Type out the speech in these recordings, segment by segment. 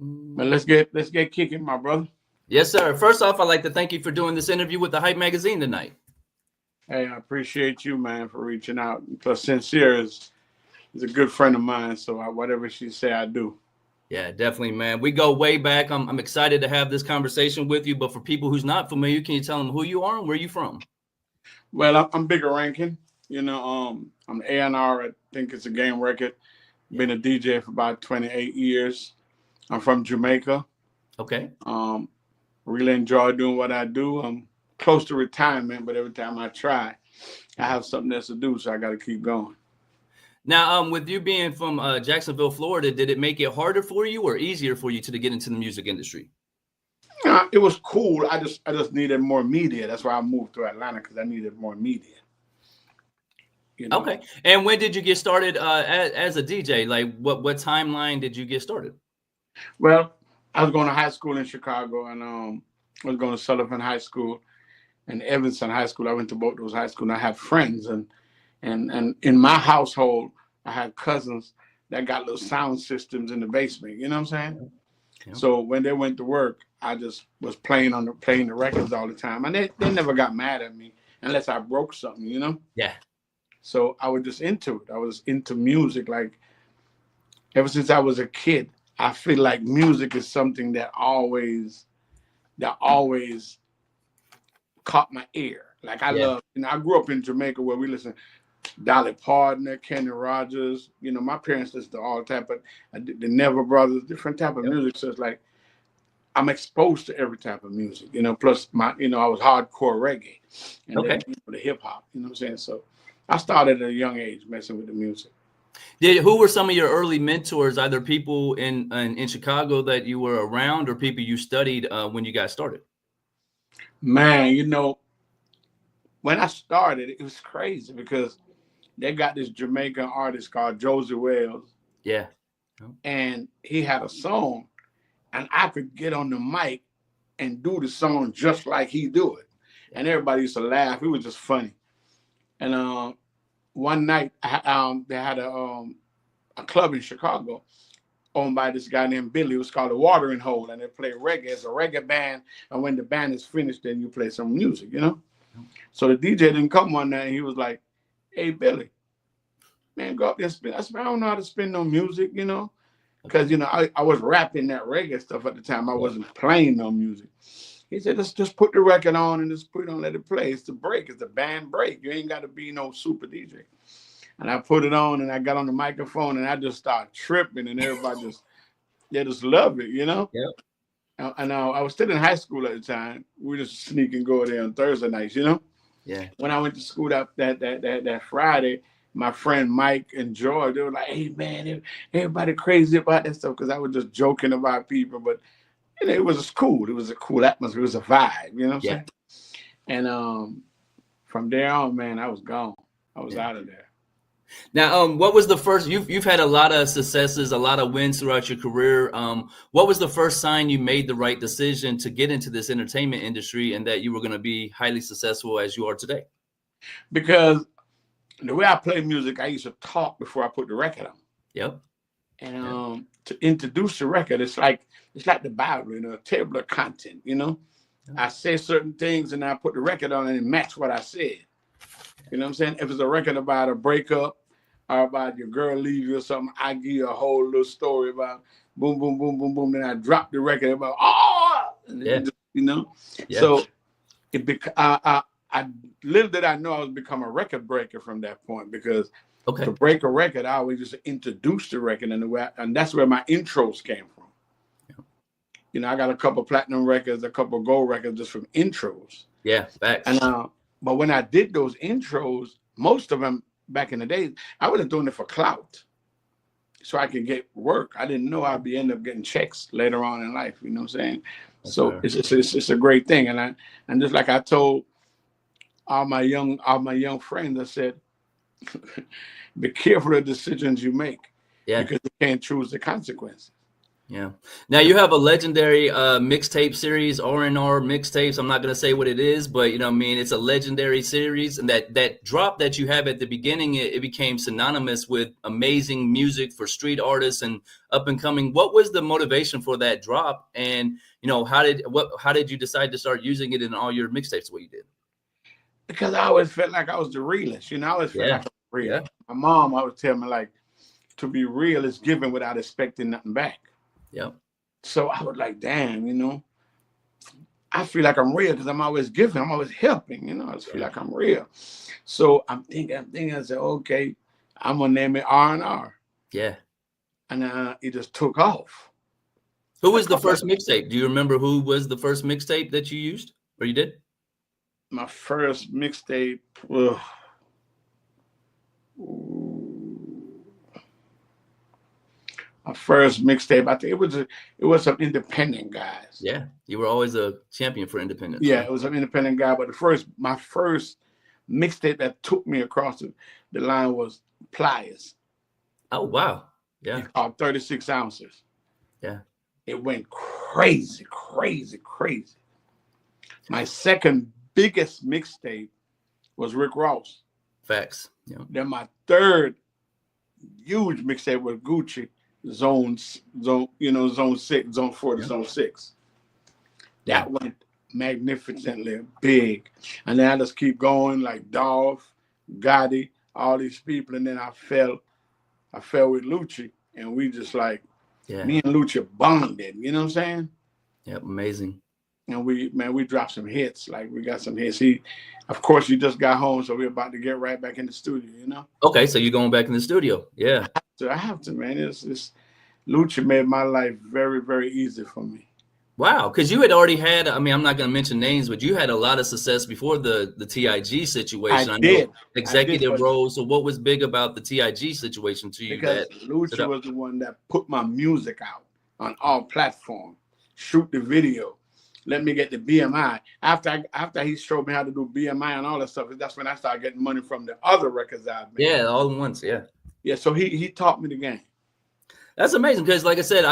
But let's get kicking, my brother. Yes, sir. First off, I'd like to thank you for doing this interview with the Hype Magazine tonight. Hey, I appreciate you, man, for reaching out. Plus, Sincere is a good friend of mine, so whatever she say, I do. Yeah, definitely, man. We go way back. I'm excited to have this conversation with you. But for people who's not familiar, can you tell them who you are and where you from? Well, I'm Bigga Rankin. I'm A&R. I think it's a game record. Been a DJ for about 28 years. I'm from Jamaica. Okay. Really enjoy doing what I do. I'm close to retirement, but every time I try, I have something else to do, so I got to keep going. Now, with you being from Jacksonville, Florida, did it make it harder for you or easier for you to get into the music industry? It was cool. I just needed more media. That's why I moved to Atlanta, because I needed more media. Okay. And when did you get started as a DJ? Like, what timeline did you get started? Well, I was going to high school in Chicago, and I was going to Sullivan High School and Evanston High School. I went to both those high schools, and I had friends. And in my household, I had cousins that got little sound systems in the basement. You know what I'm saying? Yeah. So when they went to work, I just was playing the records all the time. And they never got mad at me unless I broke something, you know? Yeah. So I was just into it. I was into music. Like, ever since I was a kid, I feel like music is something that always caught my ear. Like, I love, I grew up in Jamaica where we listen Dolly Parton, Kenny Rogers. My parents listened to all type of the Never Brothers, different type of music. So it's like I'm exposed to every type of music. Plus I was hardcore reggae and then, the hip hop. You know what I'm saying? So I started at a young age messing with the music. Who were some of your early mentors? Either people in Chicago that you were around, or people you studied when you got started? Man, when I started, it was crazy because they got this Jamaican artist called Josie Wells. Yeah. And he had a song, and I could get on the mic and do the song just like he do it. And everybody used to laugh. It was just funny. And one night, they had a club in Chicago owned by this guy named Billy. It was called the Watering Hole, and they played reggae. It's a reggae band, and when the band is finished, then you play some music, So the DJ didn't come one night, and he was like, "Hey, Billy, man, go up there and spin." I said, "I don't know how to spin no music, because, I was rapping that reggae stuff at the time. I wasn't playing no music." He said, "Let's just put the record on and just put it on, let it play. It's the break. It's the band break. You ain't got to be no super DJ." And I put it on, and I got on the microphone, and I just started tripping, and everybody just love it, Yep. And I was still in high school at the time. We just sneak and go there on Thursday nights, Yeah. When I went to school that Friday, my friend Mike and George, they were like, "Hey, man, everybody crazy about that stuff," because I was just joking about people. But, it was cool. It was a cool atmosphere. It was a vibe, you know what I'm saying? And from there on, man, I was gone. I was out of there. Now, what was the first? You've had a lot of successes, a lot of wins throughout your career. What was the first sign you made the right decision to get into this entertainment industry and that you were going to be highly successful as you are today? Because the way I play music, I used to talk before I put the record on. Yep. And to introduce the record, it's like the Bible, a table of content. I say certain things and I put the record on and it match what I said. You know what I'm saying? If it's a record about a breakup or about your girl leave you or something, I give you a whole little story about boom, boom, boom, boom, boom. Then I drop the record about So little did I know I was become a record breaker from that point, because to break a record, I always just introduce the record and that's where my intros came from. I got a couple platinum records, a couple gold records just from intros. Yeah, facts. And but when I did those intros, most of them back in the day, I wasn't doing it for clout, so I could get work. I didn't know I'd end up getting checks later on in life. You know what I'm saying? That's so fair. It's a great thing. And just like I told all my young friends, I said, be careful of the decisions you make, because you can't choose the consequences. Yeah. Now you have a legendary mixtape series, R&R mixtapes. I'm not going to say what it is, but you know what I mean? It's a legendary series. And that drop that you have at the beginning, it became synonymous with amazing music for street artists and up and coming. What was the motivation for that drop? And, you know, how did you decide to start using it in all your mixtapes the way you did? Because I always felt like I was the realest, you know, I always felt Yeah. like I was real. Yeah. My mom always tell me, like, to be real is giving without expecting nothing back. Yeah. So I was like, damn, you know, I feel like I'm real because I'm always giving, I'm always helping, you know, I just feel like I'm real. So I'm thinking, I said, okay, I'm gonna name it R&R. Yeah. And it just took off. Who was the first mixtape? Do you remember who was the first mixtape that you used or you did? My first mixtape, my first mixtape, I think it was some independent guys. Yeah, you were always a champion for independence. Yeah, it was an independent guy, but my first mixtape that took me across the line was Pliers. Oh wow. Yeah. It's called 36 Ounces. Yeah. It went crazy, crazy, crazy. My second biggest mixtape was Rick Ross. Facts. Yeah. Then my third huge mixtape was Gucci, Zone 6, Zone 4 to Zone 6. That went magnificently big. And then I just keep going like Dolph, Gotti, all these people. And then I fell with Lucci, and we just like, me and Lucci bonded, you know what I'm saying? Yep, amazing. And we dropped some hits. Like, we got some hits. He just got home, so we're about to get right back in the studio, you know? Okay, so you're going back in the studio. Yeah. I have to, man. It's Lucci made my life very, very easy for me. Wow, because you had already had, I mean, I'm not going to mention names, but you had a lot of success before the TIG situation. I did. Executive roles. So what was big about the TIG situation to you? Because Lucci was the one that put my music out on all platforms, shoot the video, let me get the BMI. After he showed me how to do BMI and all that stuff, that's when I started getting money from the other records I've made. Yeah, all at once, yeah. Yeah, so he taught me the game. That's amazing because, like I said,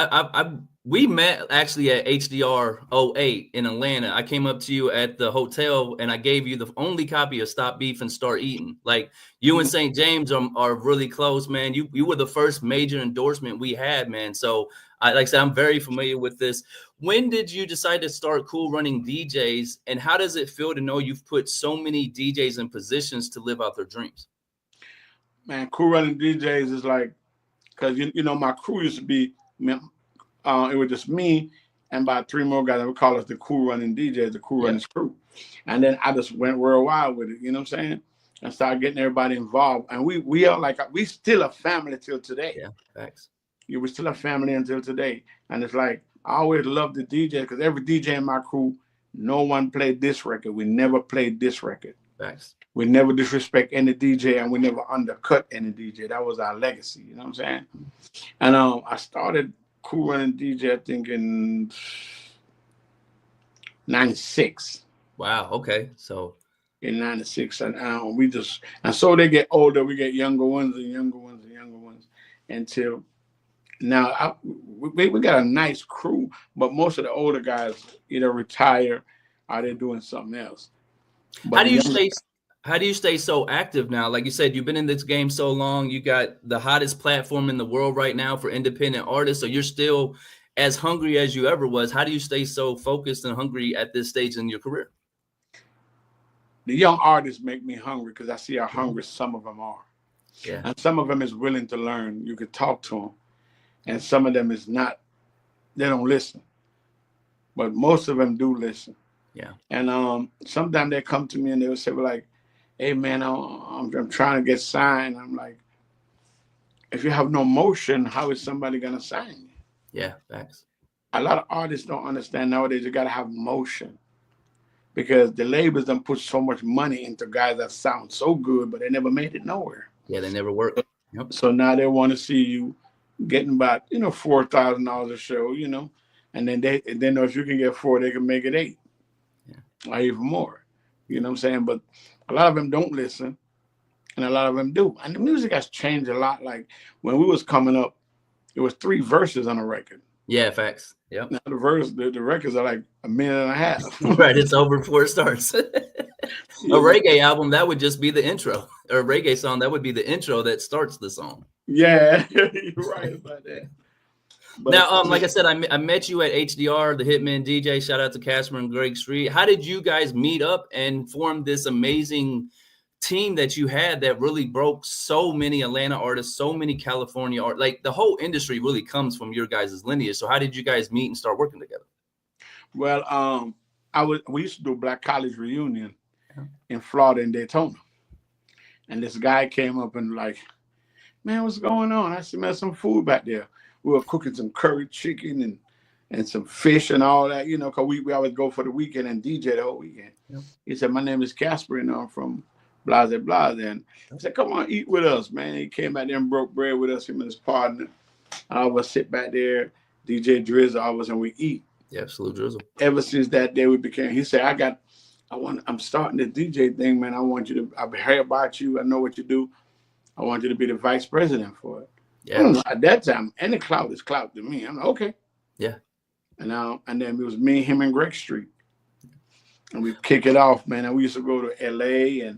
we met actually at HDR 08 in Atlanta. I came up to you at the hotel and I gave you the only copy of Stop Beef and Start Eating. Like, you and St. James are really close, man. You were the first major endorsement we had, man. So, like I said, I'm very familiar with this. When did you decide to start Cool Running DJs, and how does it feel to know you've put so many DJs in positions to live out their dreams? Man, Cool Running DJs is like, because, you know, my crew used to be, it was just me and about 3 more guys that would call us the Cool Running DJs, the Cool Running crew. And then I just went worldwide with it, you know what I'm saying? And started getting everybody involved. And we are like, we still a family till today. Yeah, thanks. We're still a family until today. And it's like, I always loved the DJ because every DJ in my crew, no one played this record. We never played this record. Thanks. We never disrespect any DJ, and we never undercut any DJ. That was our legacy, you know what I'm saying? And I started Cool Running DJ, I think, in 96. Wow, okay. So in 96. And so they get older, we get younger ones and younger ones and younger ones until now. We got a nice crew, but most of the older guys either retire or they're doing something else. But how do you stay so active now? Like you said, you've been in this game so long. You got the hottest platform in the world right now for independent artists. So you're still as hungry as you ever was. How do you stay so focused and hungry at this stage in your career? The young artists make me hungry because I see how hungry some of them are. Yeah. And some of them is willing to learn. You could talk to them. And some of them is not. They don't listen. But most of them do listen. Yeah. And sometimes they come to me and they will say, well, like, hey, man, I'm trying to get signed. I'm like, if you have no motion, how is somebody going to sign you? Yeah, thanks. A lot of artists don't understand nowadays you got to have motion because the labels don't put so much money into guys that sound so good, but they never made it nowhere. Yeah, they never work. Yep. So now they want to see you getting about, $4,000 a show, and then they know if you can get 4, they can make it 8. Yeah. Or even more. You know what I'm saying? But a lot of them don't listen, and a lot of them do. And the music has changed a lot. Like when we was coming up, it was 3 verses on a record. Yeah, facts. Yep. Now the records are like a minute and a half. Right, it's over before it starts. A You know? reggae album, that would just be the intro. Or a reggae song, that would be the intro that starts the song. Yeah, you're right about that. But Now, like I said, I met you at HDR, the Hitman DJ. Shout out to Casper and Greg Street. How did you guys meet up and form this amazing team that you had that really broke so many Atlanta artists, so many California art? Like the whole industry really comes from your guys' lineage. So how did you guys meet and start working together? well, we used to do a Black College reunion in Florida in Daytona, and this guy came up and like, man, what's going on? I said, man, some food back there. We were cooking some curry chicken and some fish and all that, you know, because we always go for the weekend and DJ the whole weekend. Yep. He said, my name is Casper, and I'm from Blase Blase. And I said, come on, eat with us, man. He came back there and broke bread with us, him and his partner. I was sit back there, DJ Drizzle, I was, and we eat. Yeah, absolute Drizzle. Ever since that day, he said, I'm starting the DJ thing, man. I've heard about you. I know what you do. I want you to be the vice president for it. Yeah. At that time, any clout is clout to me. I'm like, okay. Yeah. And then it was me, him, and Greg Street. And we kick it off, man. And we used to go to LA and,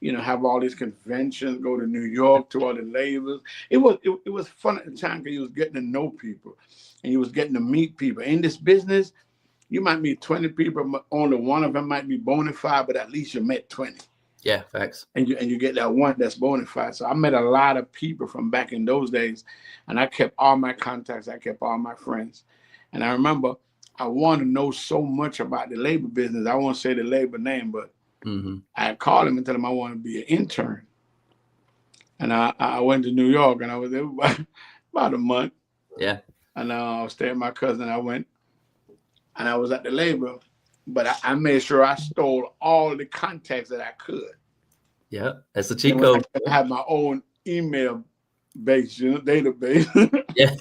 you know, have all these conventions, go to New York to all the labels. It was fun at the time because you was getting to know people and you was getting to meet people. In this business, you might meet 20 people, but only one of them might be bona fide, but at least you met 20. Yeah, facts. And you get that one that's bona fide. So I met a lot of people from back in those days, and I kept all my contacts. I kept all my friends. And I remember I wanted to know so much about the labor business. I won't say the labor name, but I called him and told him I wanted to be an intern. And I went to New York, and I was there about a month. Yeah. And I was staying with my cousin. I went, and I was at the labor. But I made sure I stole all the contacts that I could. Yeah, that's the cheat code. I have my own email base, you know, database. Yeah.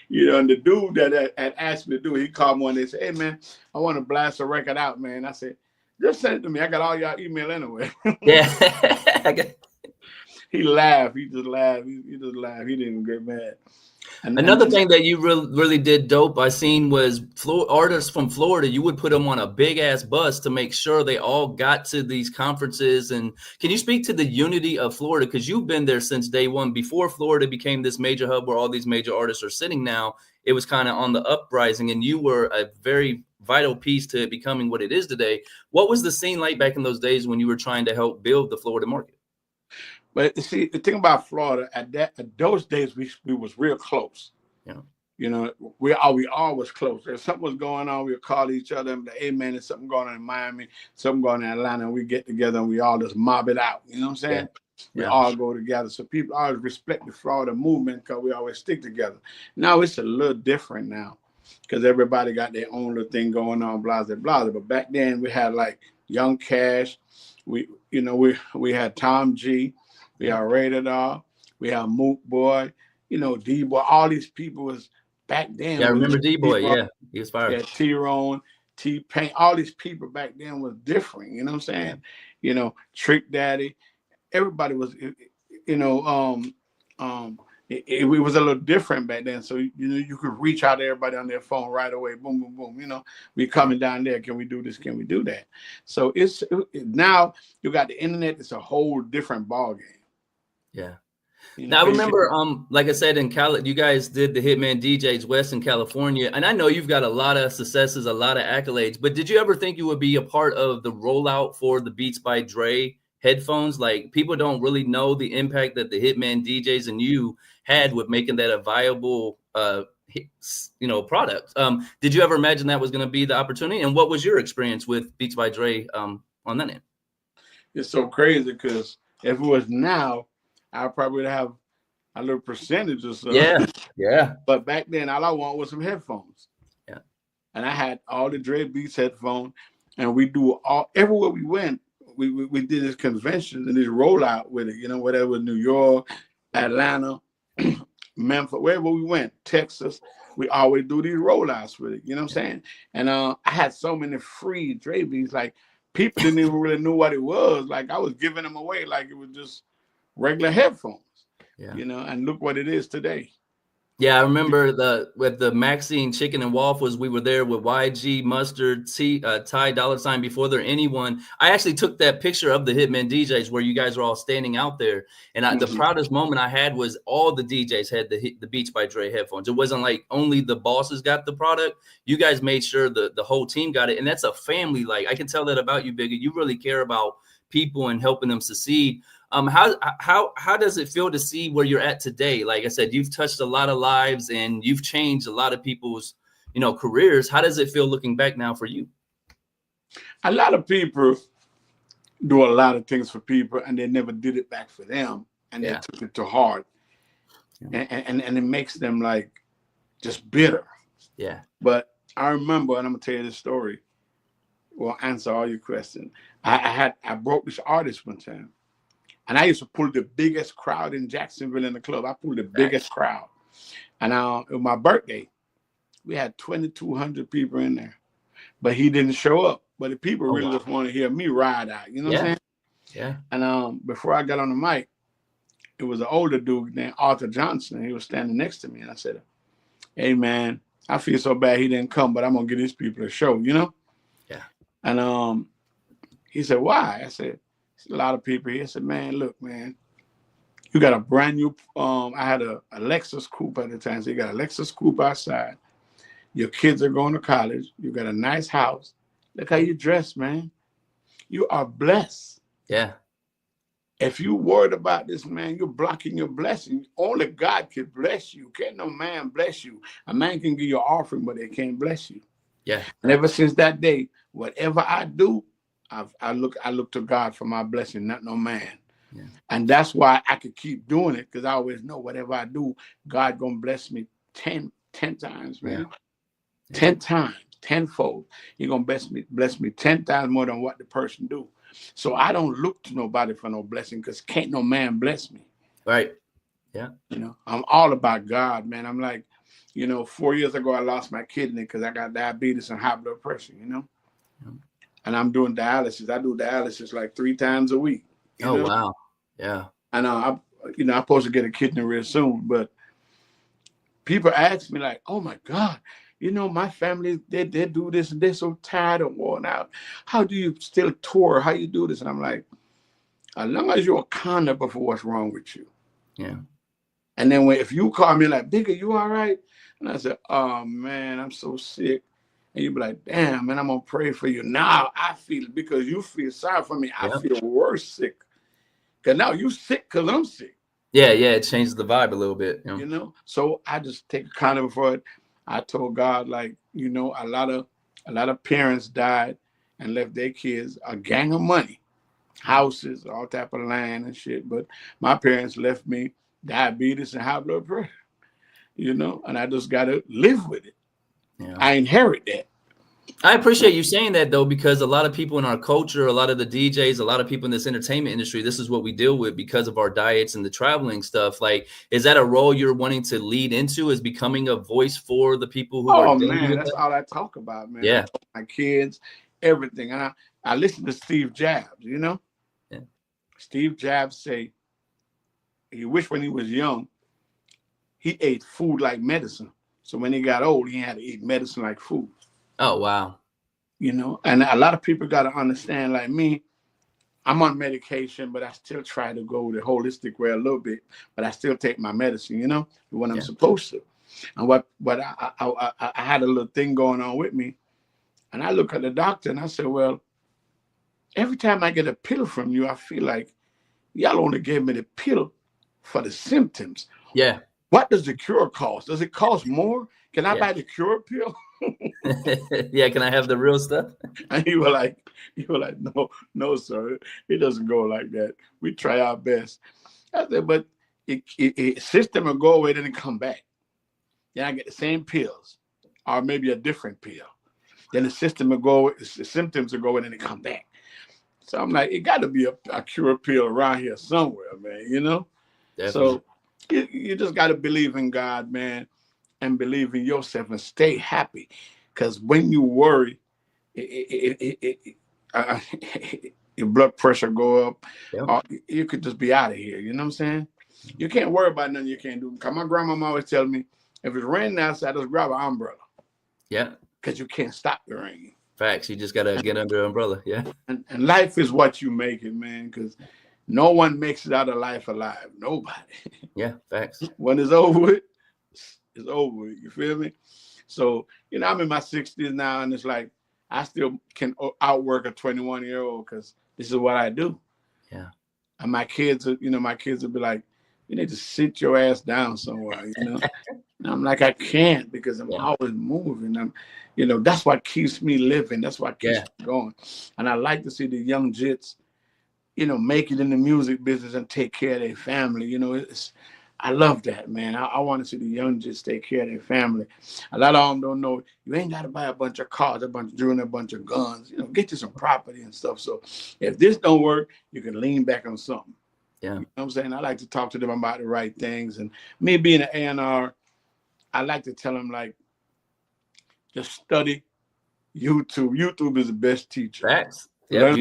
You know, and the dude that had asked me to do it, he called me one day and said, hey, man, I want to blast a record out, man. I said, just send it to me. I got all y'all email anyway. Yeah. He laughed. He just laughed. He just laughed. He didn't get mad. Another thing that you really did dope I seen was artists from Florida. You would put them on a big ass bus to make sure they all got to these conferences. And can you speak to the unity of Florida? Because you've been there since day one. Before Florida became this major hub where all these major artists are sitting now, it was kind of on the uprising, and you were a very vital piece to it becoming what it is today. What was the scene like back in those days when you were trying to help build the Florida market? But see, the thing about Florida, at those days, we was real close. Yeah. You know, we all was close. If something was going on, we would call each other and be like, hey, man, there's something going on in Miami, something going on in Atlanta, and we get together and we all just mob it out. You know what I'm saying? Yeah. We all go together. So people always respect the Florida movement because we always stick together. Now it's a little different now because everybody got their own little thing going on, blah, blah, blah. But back then we had like Young Cash. We had Tom G. We had Rated R, we had Moot Boy, you know, D-Boy. All these people was back then. Yeah, I remember D-Boy. Yeah, he was fired. Yeah, T-Ron, T-Pain. All these people back then was different. You know what I'm saying? You know, Trick Daddy. Everybody was, you know, it was a little different back then. So, you know, you could reach out to everybody on their phone right away. Boom, boom, boom. You know, we coming down there. Can we do this? Can we do that? So now you got the internet. It's a whole different ballgame. Yeah. You know, now I remember, like I said, in Cali, you guys did the Hitman DJs West in California, and I know you've got a lot of successes, a lot of accolades. But did you ever think you would be a part of the rollout for the Beats by Dre headphones? Like, people don't really know the impact that the Hitman DJs and you had with making that a viable, you know, product. Did you ever imagine that was going to be the opportunity? And what was your experience with Beats by Dre on that end? It's so crazy because if it was now, I probably would have a little percentage or something. Yeah, yeah. But back then, all I wanted was some headphones. Yeah. And I had all the Dre Beats headphones, and we do everywhere we went. We did this convention and this rollout with it. You know, whether it was New York, Atlanta, Memphis, wherever we went, Texas, we always do these rollouts with it. You know what I'm saying? And I had so many free Dre Beats, like people didn't even really know what it was. Like I was giving them away like it was just regular headphones, you know, and look what it is today. Yeah, I remember with the Maxine Chicken and Waffles. We were there with YG, Mustard, Ty Dollar Sign before there anyone. I actually took that picture of the Hitman DJs where you guys were all standing out there. And the proudest moment I had was all the DJs had the Beats by Dre headphones. It wasn't like only the bosses got the product. You guys made sure the whole team got it. And that's a family. Like, I can tell that about you, Bigga. You really care about people and helping them succeed. How does it feel to see where you're at today? Like I said, you've touched a lot of lives and you've changed a lot of people's, careers. How does it feel looking back now for you? A lot of people do a lot of things for people and they never did it back for them, and they took it to heart, and it makes them like just bitter. Yeah. But I remember, and I'm gonna tell you this story. Will answer all your questions. I broke this artist one time. And I used to pull the biggest crowd in Jacksonville in the club. I pulled the biggest crowd. And it was my birthday. We had 2,200 people in there. But he didn't show up. But the people really just want to hear me ride out. You know what I'm saying? Yeah. And before I got on the mic, it was an older dude named Arthur Johnson. He was standing next to me. And I said, hey, man, I feel so bad he didn't come, but I'm going to give these people a show, Yeah. And he said, why? I said, a lot of people here. I said, man, look, man, you got a brand new, I had a Lexus coupe at the time. So you got a Lexus coupe outside. Your kids are going to college. You got a nice house. Look how you dress, man. You are blessed. Yeah. If you worried about this, man, you're blocking your blessing. Only God can bless you. Can't no man bless you. A man can give you an offering, but they can't bless you. Yeah. And ever since that day, whatever I do, I look to God for my blessing, not no man. Yeah. And that's why I could keep doing it, because I always know whatever I do, God gonna bless me 10 times, man. Yeah. 10 times, tenfold. He gonna bless me 10 times more than what the person do. So I don't look to nobody for no blessing, because can't no man bless me. Right. Yeah. I'm all about God, man. I'm like, 4 years ago I lost my kidney because I got diabetes and high blood pressure, Yeah. And I'm doing dialysis. I do dialysis like 3 times a week. Oh, wow. Yeah. And I'm supposed to get a kidney real soon. But people ask me like, oh my God, my family, they do this and they're so tired and worn out. How do you still tour? How you do this? And I'm like, as long as you're accountable for what's wrong with you. Yeah. And then if you call me like, Bigga, you all right? And I said, oh man, I'm so sick. And you be like, damn, man, I'm going to pray for you. Now I feel it, because you feel sorry for me. I feel worse sick. Because now you sick because I'm sick. Yeah, it changes the vibe a little bit. So I just take accountable for it. I told God, like, a lot of parents died and left their kids a gang of money, houses, all type of land and shit. But my parents left me diabetes and high blood pressure, and I just got to live with it. Yeah. I inherit that. I appreciate you saying that, though, because a lot of people in our culture, a lot of the DJs, a lot of people in this entertainment industry, this is what we deal with because of our diets and the traveling stuff. Like, is that a role you're wanting to lead into, is becoming a voice for the people who are dealing with that's that? all I talk about, man. Yeah. My kids, everything. And I listen to Steve Jobs, Yeah. Steve Jobs say he wished when he was young, he ate food like medicine. So when he got old, he had to eat medicine like food. Oh, wow. And a lot of people got to understand, like me, I'm on medication, but I still try to go the holistic way a little bit, but I still take my medicine, when I'm supposed to. And what I had a little thing going on with me, and I look at the doctor and I said, well, every time I get a pill from you, I feel like y'all only gave me the pill for the symptoms. Yeah. What does the cure cost? Does it cost more? Can I buy the cure pill? Yeah, can I have the real stuff? And you were like, no, sir. It doesn't go like that. We try our best. I said, but it system will go away, then it come back. Then I get the same pills, or maybe a different pill. Then the system will go, the symptoms will go, and then it come back. So I'm like, it got to be a cure pill around here somewhere, man. Definitely. So you just got to believe in God, man, and believe in yourself and stay happy. Because when you worry, your blood pressure go up. Or you could just be out of here. You know what I'm saying? You can't worry about nothing you can't do. Because my grandmama always tell me, If it's raining outside, just grab an umbrella. Yeah. Because you can't stop the rain. Facts. You just gotta get under an umbrella. Yeah. And life is what you make it, man. Because no one makes it out of life alive. Nobody. Yeah. Facts. When it's over with, it's over with. You feel me? So, you know, I'm in my 60s now, and it's like I still can outwork a 21-year-old because this is what I do. Yeah. And my kids will be like, you need to sit your ass down somewhere, you know? And I'm like, I can't because I'm always moving. That's what keeps me living. That's what keeps me going. And I like to see the young jits, make it in the music business and take care of their family. I love that, man. I want to see the young jits take care of their family. A lot of them don't know you ain't got to buy a bunch of cars, a bunch of jewelry, a bunch of guns. Get you some property and stuff. So if this don't work, you can lean back on something. Yeah. You know what I'm saying? I like to talk to them about the right things. And me being an A&R, I like to tell them, like, just study YouTube. YouTube is the best teacher. Facts. Yeah.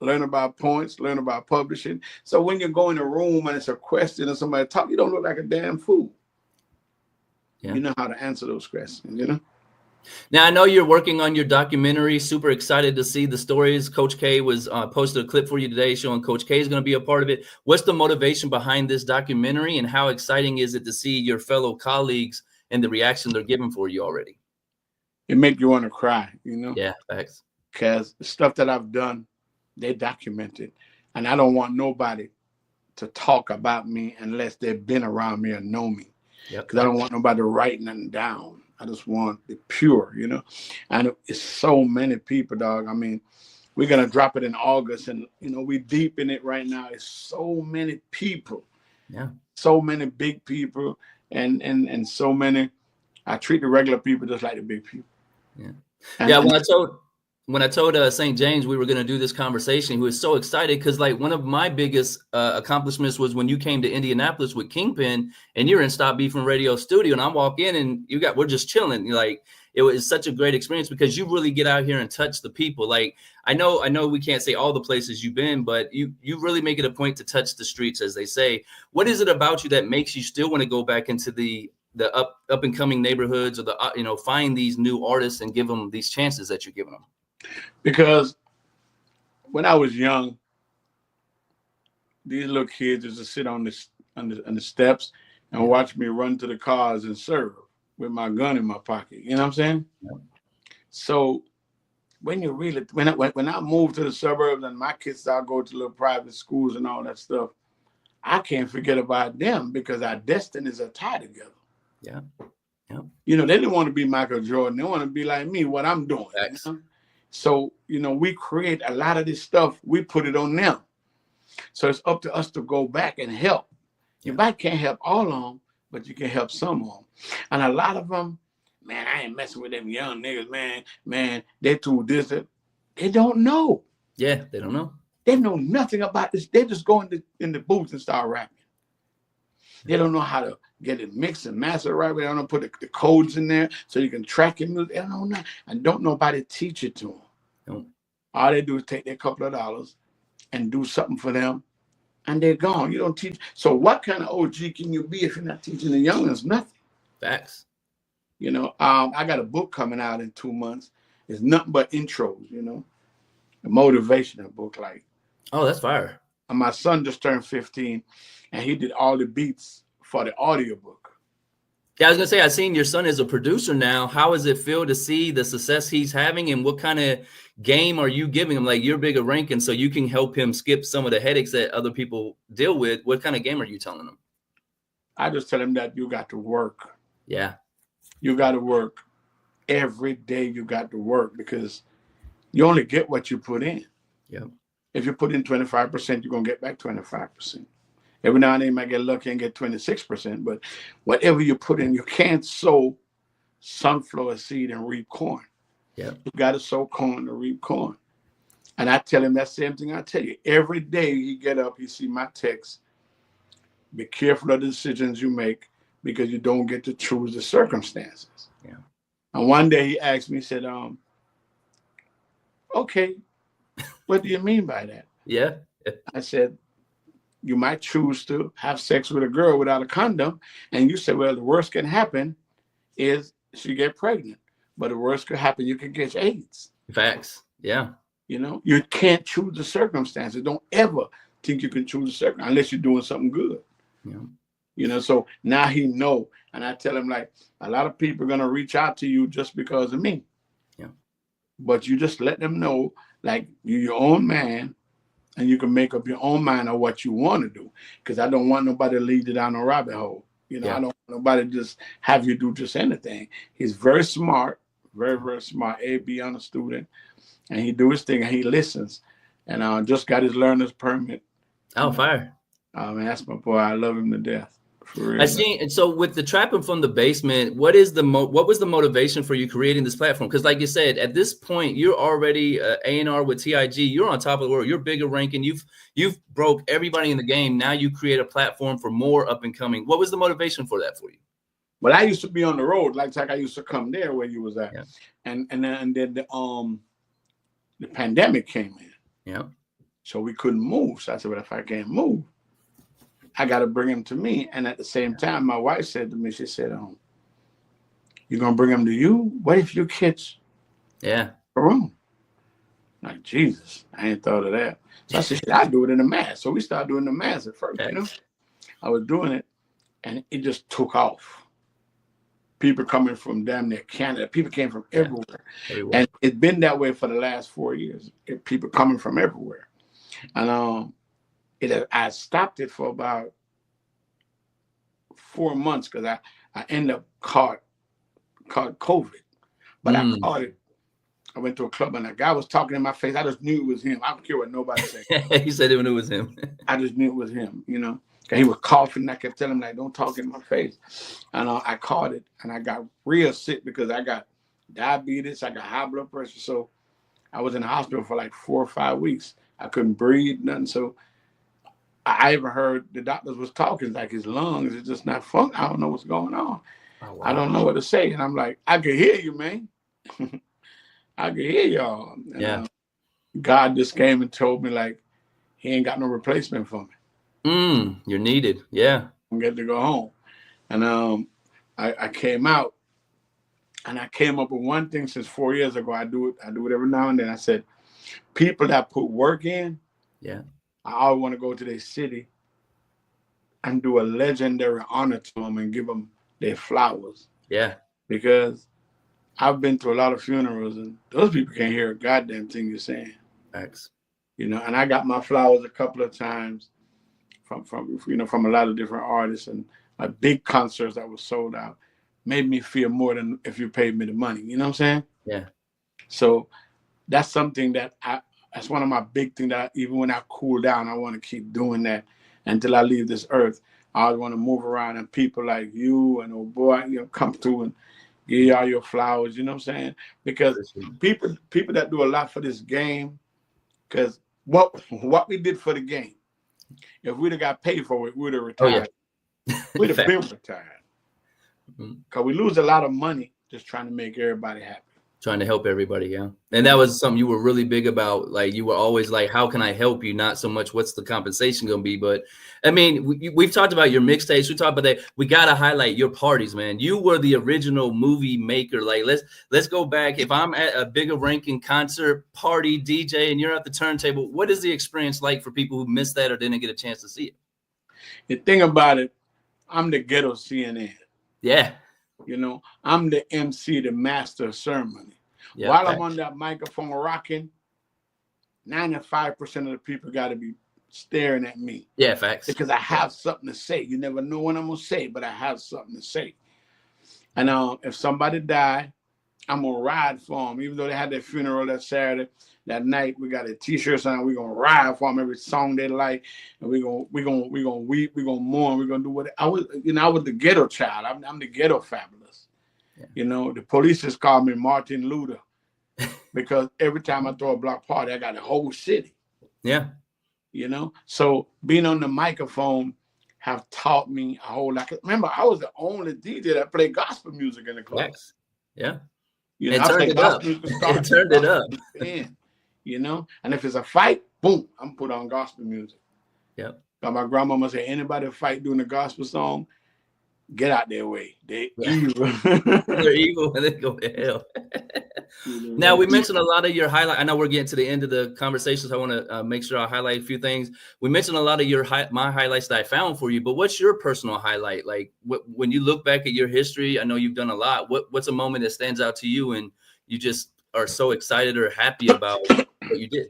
Learn about points, learn about publishing. So when you go in a room and it's a question and somebody talk, you don't look like a damn fool. Yeah. You know how to answer those questions, Now, I know you're working on your documentary. Super excited to see the stories. Coach K was posted a clip for you today showing Coach K is going to be a part of it. What's the motivation behind this documentary, and how exciting is it to see your fellow colleagues and the reaction they're giving for you already? It makes you want to cry, Yeah, thanks. Because the stuff that I've done, they documented. And I don't want nobody to talk about me unless they've been around me or know me. Because I don't want nobody writing nothing down. I just want it pure, And it's so many people, dog. I mean, we're going to drop it in August, and, we deep in it right now. It's so many people. Yeah. So many big people and so many. I treat the regular people just like the big people. Yeah. When I told St. James we were going to do this conversation, he was so excited because, like, one of my biggest accomplishments was when you came to Indianapolis with Kingpin, and you're in Stop Beefing Radio studio, and I walk in and we're just chilling. Like, it was such a great experience because you really get out here and touch the people. Like, I know we can't say all the places you've been, but you really make it a point to touch the streets, as they say. What is it about you that makes you still want to go back into the up and coming neighborhoods, or find these new artists and give them these chances that you're giving them? Because when I was young, these little kids used to sit on the steps and watch me run to the cars and serve with my gun in my pocket. You know what I'm saying? Yeah. So when I moved to the suburbs and my kids started going to little private schools and all that stuff, I can't forget about them because our destinies are tied together. Yeah. Yeah. They didn't want to be Michael Jordan. They want to be like me, what I'm doing. So, we create a lot of this stuff. We put it on them. So it's up to us to go back and help. You might can't help all of them, but you can help some of them. And a lot of them, man, I ain't messing with them young niggas, man, they do this. They don't know. Yeah, they don't know. They know nothing about this. They just go in the booth and start rapping. They don't know how to get it mixed and mastered right. They don't know put the codes in there so you can track it. They don't know. And don't nobody teach it to them. No. All they do is take their couple of dollars and do something for them, and they're gone. You don't teach. So what kind of OG can you be if you're not teaching the young ones nothing? Facts. I got a book coming out in 2 months. It's nothing but intros, a motivational book. Like, oh, that's fire. And my son just turned 15, and he did all the beats for the audiobook. Yeah, I was gonna say, I've seen your son as a producer now. How does it feel to see the success he's having, and what kind of game are you giving him? Like, you're Bigga Rankin, so you can help him skip some of the headaches that other people deal with. What kind of game are you telling him? I just tell him that you got to work. Yeah. You got to work. Every day you got to work because you only get what you put in. Yeah. If you put in 25%, you're going to get back 25%. Every now and then you might get lucky and get 26%, but whatever you put in, you can't sow sunflower seed and reap corn. Yeah. You got to sow corn to reap corn. And I tell him that same thing I tell you. Every day he get up, he see my text. Be careful of the decisions you make because you don't get to choose the circumstances. Yeah. And one day he asked me, he said, okay, what do you mean by that? Yeah. I said, you might choose to have sex with a girl without a condom, and you say, well, the worst can happen is she get pregnant, but the worst could happen, you could get AIDS. Facts. Yeah. You know, you can't choose the circumstances. Don't ever think you can choose the circumstances unless you're doing something good. Yeah. You know, so now he know, and I tell him, like, a lot of people are gonna reach out to you just because of me. Yeah. But you just let them know, like, you're your own man, and you can make up your own mind on what you want to do. Because I don't want nobody to lead you down a rabbit hole. You know, I don't want nobody to just have you do just anything. He's very smart, very, very smart, A.B. on a student, and he do his thing and he listens. And just got his learner's permit. Oh, fire. Man, that's my boy. I love him to death. For real. I see. And so with the Trapping from the Basement, what was the motivation for you creating this platform? Because like you said, at this point, you're already A&R with TIG. You're on top of the world. You're Bigga Rankin. You've broke everybody in the game. Now you create a platform for more up and coming. What was the motivation for that for you? Well, I used to be on the road, like I used to come there where you was at. Yeah. And then the pandemic came in. Yeah. So we couldn't move. So I said, well, if I can't move, I got to bring him to me. And at the same time, my wife said to me, she said, you're going to bring him to you? What if you catch a room? Like, Jesus, I ain't thought of that. So I said, I'll do it in the mass. So we started doing the mass at first, you know. I was doing it, and it just took off. People coming from damn near Canada. People came from everywhere. And it's been that way for the last 4 years. People coming from everywhere. And I stopped it for about 4 months because I ended up caught COVID. But I caught it. I went to a club and a guy was talking in my face. I just knew it was him. I don't care what nobody said. He said it was him. I just knew it was him, you know. And he was coughing. And I kept telling him, like, don't talk in my face. And I caught it. And I got real sick because I got diabetes. I got high blood pressure. So I was in the hospital for like 4 or 5 weeks. I couldn't breathe, nothing. So I even heard the doctors was talking like his lungs is just not functioning. I don't know what's going on. Oh, wow. I don't know what to say. And I'm like, I can hear you, man. I can hear y'all. And, God just came and told me, like, he ain't got no replacement for me. You're needed. Yeah. I'm getting to go home. And I came out and I came up with one thing since 4 years ago. I do it every now and then. I said, people that put work in, I always want to go to their city and do a legendary honor to them and give them their flowers. Yeah. Because I've been to a lot of funerals and those people can't hear a goddamn thing you're saying. Thanks. You know, and I got my flowers a couple of times from a lot of different artists, and my big concerts that was sold out made me feel more than if you paid me the money. You know what I'm saying? Yeah. So that's something that that's one of my big things that even when I cool down, I want to keep doing that until I leave this earth. I always want to move around and people like you and old boy, come through and give y'all your flowers. You know what I'm saying? Because people that do a lot for this game, because what we did for the game, if we'd have got paid for it, we'd have retired. Oh, yeah. We'd have been retired. Because we lose a lot of money just trying to make everybody happy. Trying to help everybody, yeah. And that was something you were really big about. Like, you were always like, how can I help you? Not so much what's the compensation going to be. But, I mean, we've talked about your mixtapes. We talked about that. We got to highlight your parties, man. You were the original movie maker. Like, let's go back. If I'm at a Bigga Rankin concert, party, DJ, and you're at the turntable, what is the experience like for people who missed that or didn't get a chance to see it? The thing about it, I'm the ghetto CNN. Yeah. You know, I'm the MC, the master of ceremony. Yeah, while I'm on that microphone rocking, 95% of the people got to be staring at me. Yeah, facts. Because I have something to say. You never know what I'm going to say, but I have something to say. And if somebody died, I'm going to ride for them. Even though they had their funeral that Saturday, that night, we got a T-shirt on. We're going to ride for them every song they like. And we're going to weep. We're going to mourn. We're going to do what I was the ghetto child. I'm the ghetto fabulous. Yeah. You know, the police just called me Martin Luther because every time I throw a block party, I got a whole city. Yeah. You know, so being on the microphone have taught me a whole lot. Remember, I was the only DJ that played gospel music in the club. Yes. Yeah. You know, it turned it up. It turned it up. You know, and if it's a fight, boom, I'm put on gospel music. Yep. My grandmama said, anybody fight doing a gospel song, get out their way. They Yeah. evil. They're evil and they go to hell. Now, we mentioned a lot of your highlight. I know we're getting to the end of the conversation, so I want to make sure I highlight a few things. We mentioned a lot of your my highlights that I found for you, but what's your personal highlight? Like when you look back at your history, I know you've done a lot. What's a moment that stands out to you and you just are so excited or happy about what you did?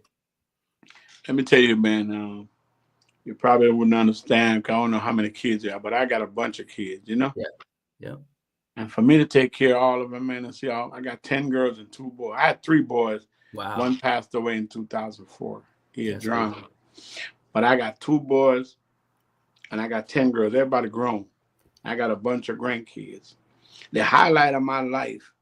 Let me tell you, man, you probably wouldn't understand because I don't know how many kids you have, but I got a bunch of kids, you know? Yeah. Yeah. And for me to take care of all of them, man, and see all, I got 10 girls and 2 boys. I had 3 boys. Wow. One passed away in 2004. He had drowned. Crazy. But I got 2 boys and I got 10 girls. Everybody grown. I got a bunch of grandkids. The highlight of my life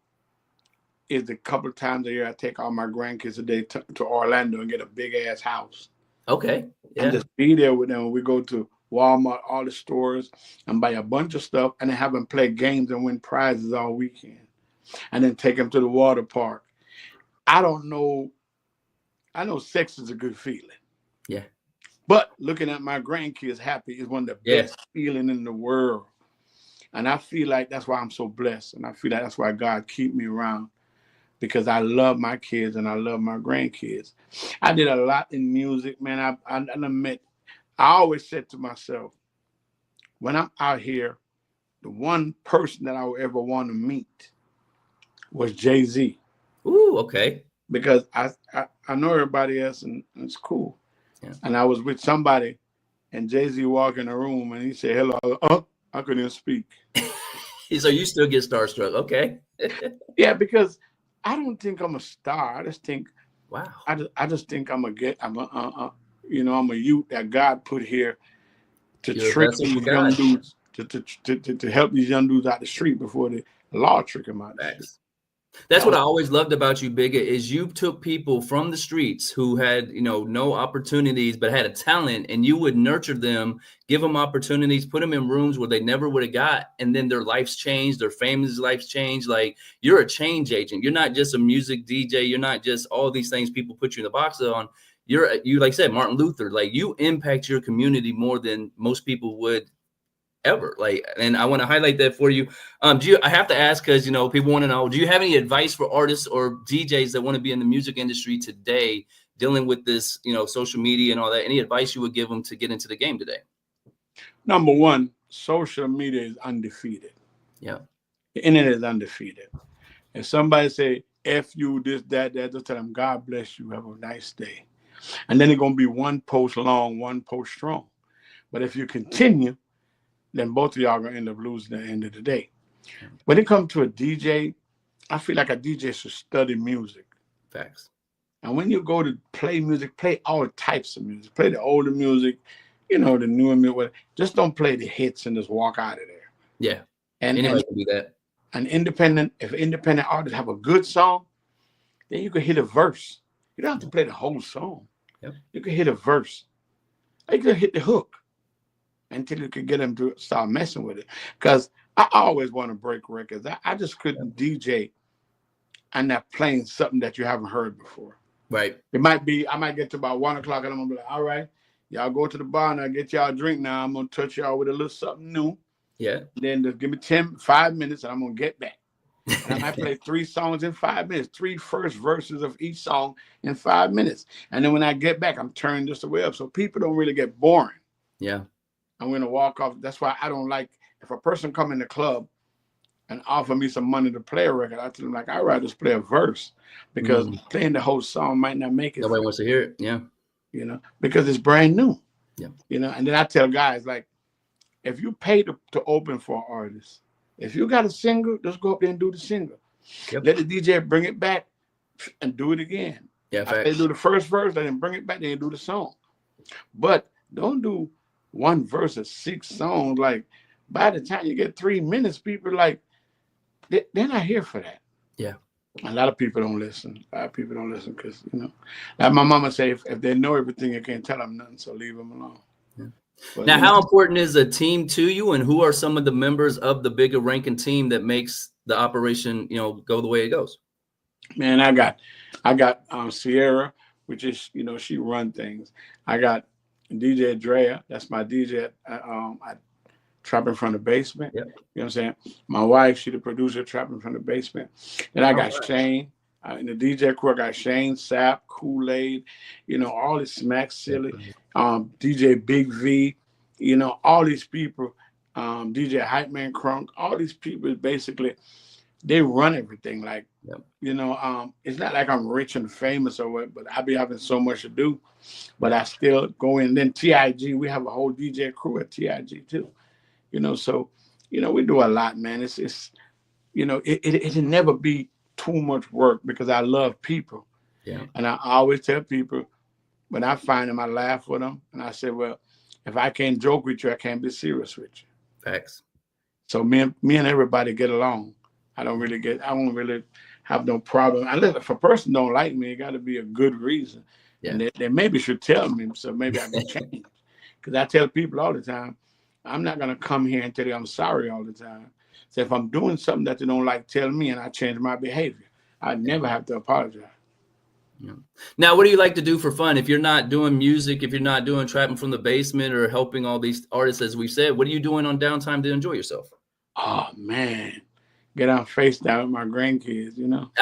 is the couple of times a year I take all my grandkids a day to Orlando and get a big ass house. Okay. Yeah. And just be there with them when we go to Walmart, all the stores, and buy a bunch of stuff, and then have them play games and win prizes all weekend. And then take them to the water park. I don't know. I know sex is a good feeling. Yeah. But looking at my grandkids happy is one of the best feeling in the world. And I feel like that's why I'm so blessed. And I feel like that's why God keep me around. Because I love my kids and I love my grandkids. I did a lot in music, man. I always said to myself, when I'm out here, the one person that I would ever want to meet was Jay-Z. Ooh, okay. Because I know everybody else and it's cool. Yeah. And I was with somebody and Jay-Z walked in the room and he said, hello. I couldn't even speak. So you still get starstruck. Okay. Yeah, because I don't think I'm a star. I just think, wow. I just think I'm a youth that God put here to trick these young dudes, to help these young dudes out the street before the law trick them out. That's what I always loved about you, Bigga, is you took people from the streets who had, no opportunities, but had a talent, and you would nurture them, give them opportunities, put them in rooms where they never would have got. And then their lives changed, their family's lives changed. Like, you're a change agent. You're not just a music DJ. You're not just all these things people put you in the box on. You, like I said, Martin Luther, like, you impact your community more than most people would ever. Like, and I want to highlight that for you. I have to ask, because people want to know, do you have any advice for artists or DJs that want to be in the music industry today, dealing with this social media and all that? Any advice you would give them to get into the game today? Number one, social media is undefeated. Yeah, the internet is undefeated. If somebody say F you, this, that, just tell them God bless you, have a nice day. And then it's gonna be one post long, one post strong. But if you continue, then both of y'all are going to end up losing at the end of the day. When it comes to a DJ, I feel like a DJ should study music. Facts. And when you go to play music, play all types of music. Play the older music, the newer music. Just don't play the hits and just walk out of there. Yeah. And anybody can do that. If an independent artist have a good song, then you can hit a verse. You don't have to play the whole song. Yep. You can hit a verse. You can hit the hook until you can get them to start messing with it. Because I always want to break records. I just couldn't DJ and not playing something that you haven't heard before. Right. I might get to about 1 o'clock and I'm going to be like, all right, y'all go to the bar now, get y'all a drink now. I'm going to touch y'all with a little something new. Yeah. Then just give me 5 minutes and I'm going to get back. And I might play 3 songs in 5 minutes, 3 first verses of each song in 5 minutes. And then when I get back, I'm turning this away up so people don't really get boring. Yeah. I'm going to walk off. That's why I don't like, if a person come in the club and offer me some money to play a record, I tell them, like, I'd rather just play a verse because playing the whole song might not make it. Nobody wants to hear it. Yeah. Because it's brand new. Yeah. And then I tell guys, like, if you pay to open for an artist, if you got a single, just go up there and do the single. Yep. Let the DJ bring it back and do it again. Yeah. They do the first verse, let them bring it back, then do the song. But don't do one verse of 6 songs. Like, by the time you get 3 minutes, people like, they're not here for that. Yeah. A lot of people don't listen. A lot of people don't listen because, like my mama say, if they know everything, you can't tell them nothing, so leave them alone. Yeah. But, now, how important is a team to you, and who are some of the members of the Bigga Rankin team that makes the operation, go the way it goes? Man, I got Sierra, which is, she run things. I got DJ Drea. That's my DJ. I Trapping from the Basement. Yep. You know what I'm saying? My wife, she the producer, Trapping from the Basement. Then I got Shane. In the DJ crew, I got Shane, Sap, Kool-Aid, you know, all this Smack Silly, DJ Big V, you know, all these people, DJ Hype Man Crunk, all these people basically, they run everything. Like, you know, it's not like I'm rich and famous or what, but I be having so much to do. But I still go in. Then TIG, we have a whole DJ crew at TIG too. You know, so, you know, we do a lot, man. It's you know, it can never be too much work because I love people. Yeah. And I always tell people when I find them, I laugh with them. And I say, well, if I can't joke with you, I can't be serious with you. Facts. So me and everybody get along. I don't really have no problem. Unless if a person don't like me, it got to be a good reason. Yeah. And they maybe should tell me, so maybe I can change. Because I tell people all the time, I'm not going to come here and tell you I'm sorry all the time. So if I'm doing something that they don't like, tell me and I change my behavior. I never have to apologize. Yeah. Now, what do you like to do for fun? If you're not doing music, if you're not doing Trapping from the Basement or helping all these artists, as we said, what are you doing on downtime to enjoy yourself? Oh, man. Get on FaceTime with my grandkids, you know?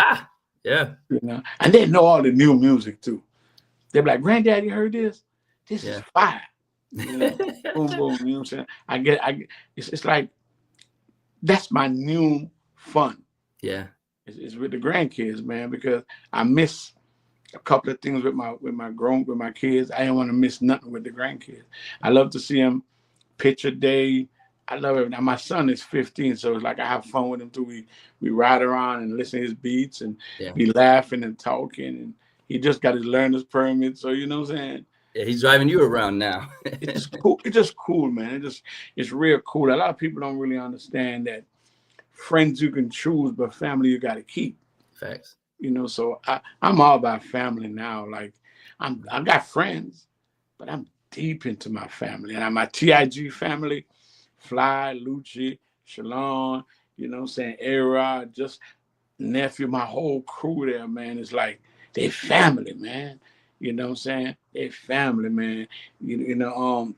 Yeah. You know, and they know all the new music, too. They're like, Granddad, you heard this? This is fire. You know? Boom, boom, you know what I'm saying? It's like, that's my new fun. Yeah. It's with the grandkids, man, because I miss a couple of things with my kids. I didn't want to miss nothing with the grandkids. I love to see them picture day. I love it. Now my son is 15, so it's like I have fun with him too. We ride around and listen to his beats and be laughing and talking. And he just got his learner's permit, so you know what I'm saying? Yeah, he's driving you around now. It's cool. It's just cool, man. It's real cool. A lot of people don't really understand that friends you can choose, but family you got to keep. Facts. You know, so I'm all about family now. Like I got friends, but I'm deep into my family. And my TIG family, Fly, Lucci, Shalon, you know what I'm saying, Era, just nephew, my whole crew there, man. It's like they family, man. You know what I'm saying? They family, man. You know,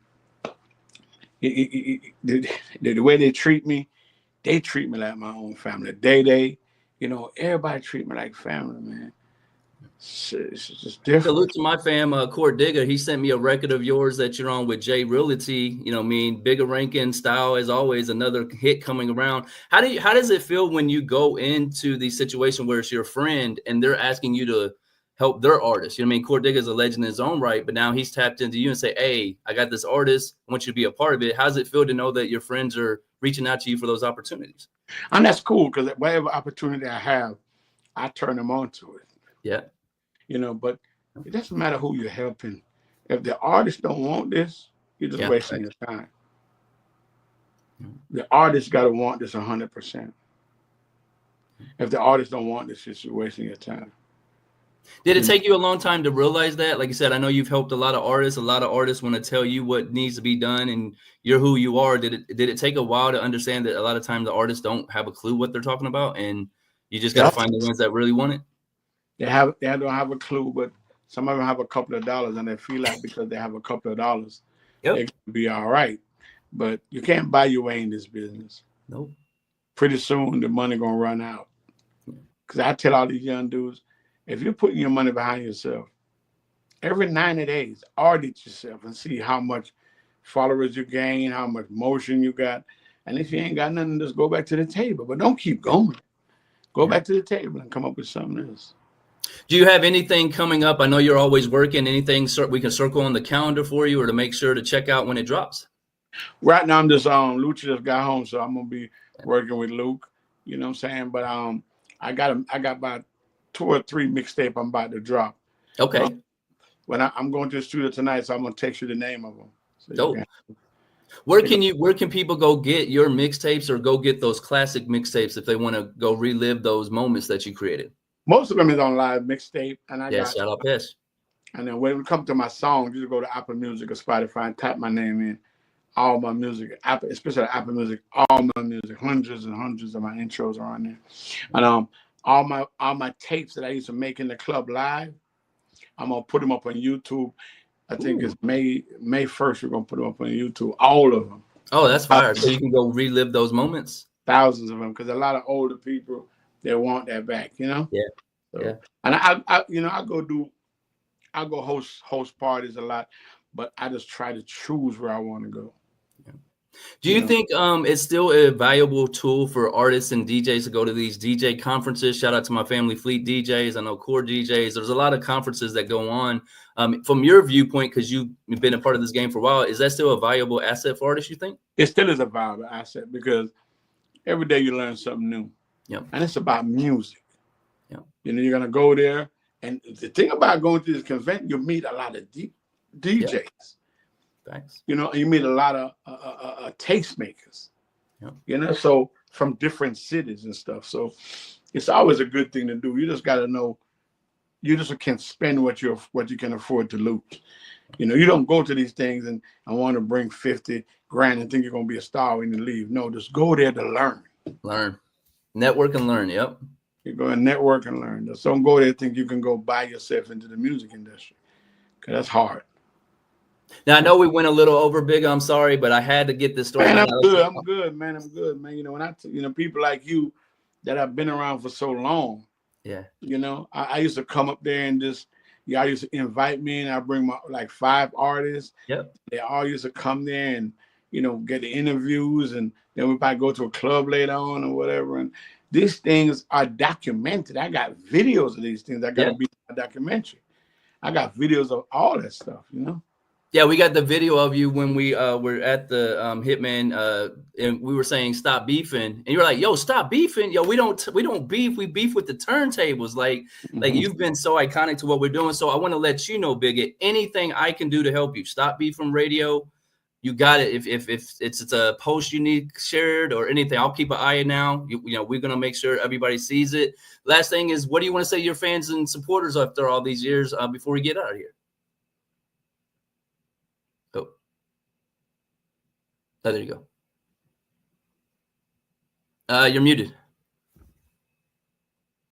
the way they treat me like my own family. They, you know, everybody treat me like family, man. It's just different. Salute to my fam, Court Digger. He sent me a record of yours that you're on with Jay Realty. You know, Bigga Rankin style as always, another hit coming around. How does it feel when you go into the situation where it's your friend and they're asking you to help their artist? You know what I mean? Court Digger is a legend in his own right, but now he's tapped into you and say, hey, I got this artist. I want you to be a part of it. How does it feel to know that your friends are reaching out to you for those opportunities? And that's cool because whatever opportunity I have, I turn them on to it. Yeah. You know, but it doesn't matter who you're helping. If the artist don't want this, you're just wasting your time. The artist got to want this 100%. If the artist don't want this, you're wasting your time. Did it take you a long time to realize that? Like you said, I know you've helped a lot of artists. A lot of artists want to tell you what needs to be done, and you're who you are. Did it take a while to understand that a lot of times the artists don't have a clue what they're talking about, and you just got to find the ones that really want it? They don't have a clue, but some of them have a couple of dollars, and they feel like because they have a couple of dollars, they can be all right. But you can't buy your way in this business. Nope. Pretty soon the money gonna run out. Because I tell all these young dudes, if you're putting your money behind yourself, every 90 days, audit yourself and see how much followers you gain, how much motion you got. And if you ain't got nothing, just go back to the table. But don't keep going. Go back to the table and come up with something else. Do you have anything coming up? I know you're always working. Anything we can circle on the calendar for you or to make sure to check out when it drops? Right now, I'm just Luke just got home, so I'm gonna be working with Luke. You know what I'm saying? But I got about 2 or 3 mixtape I'm about to drop. Okay. When I'm going to the studio tonight, so I'm gonna text you the name of them. So where can people go get your mixtapes or go get those classic mixtapes if they want to go relive those moments that you created? Most of them is on live mixtape, and shout out Pesh. And then when it comes to my songs, you just go to Apple Music or Spotify and type my name in. All my music, especially Apple Music, all my music, hundreds and hundreds of my intros are on there. And all my tapes that I used to make in the club live, I'm gonna put them up on YouTube. I think it's May 1st. We're gonna put them up on YouTube, all of them. Oh, that's fire! So you can go relive those moments. Thousands of them, because a lot of older people, they want that back. Yeah. So, Yeah. And I go host parties a lot, but I just try to choose where I want to go. Do you think it's still a valuable tool for artists and DJs to go to these DJ conferences? Shout out to my family Fleet DJs. I know Core DJs. There's a lot of conferences that go on. From your viewpoint, because you've been a part of this game for a while, is that still a valuable asset for artists, you think? It still is a valuable asset, because every day you learn something new. Yep. And it's about music. Yep. You're going to go there. And the thing about going to this convention, you meet a lot of DJs. Yep. Thanks. You meet a lot of tastemakers. Yep. So from different cities and stuff. So it's always a good thing to do. You just got to know, you just can't spend what you can afford to lose. You don't go to these things and want to bring 50 grand and think you're going to be a star when you leave. No, just go there to learn. Learn. Network and learn. Yep. You go and network and learn. Just don't go there and think you can go buy yourself into the music industry, because that's hard. Now, I know we went a little over, Big. I'm sorry, but I had to get this story. Man, I'm good, man. I'm good, man. When people like you that have been around for so long. Yeah. I used to come up there and just, y'all used to invite me, and I bring my 5 artists. Yep. They all used to come there and, get the interviews, and then we might go to a club later on or whatever. And these things are documented. I got videos of these things. I got to be a documentary. I got videos of all that stuff, Yeah, we got the video of you when we were at the Hitman, and we were saying stop beefing, and you're like, "Yo, stop beefing, yo. We don't beef. We beef with the turntables." Like you've been so iconic to what we're doing. So I want to let you know, Bigga, anything I can do to help you stop beef from radio, you got it. If it's a post you need shared or anything, I'll keep an eye now. We're gonna make sure everybody sees it. Last thing is, what do you want to say to your fans and supporters after all these years before we get out of here? Oh, there you go. You're muted.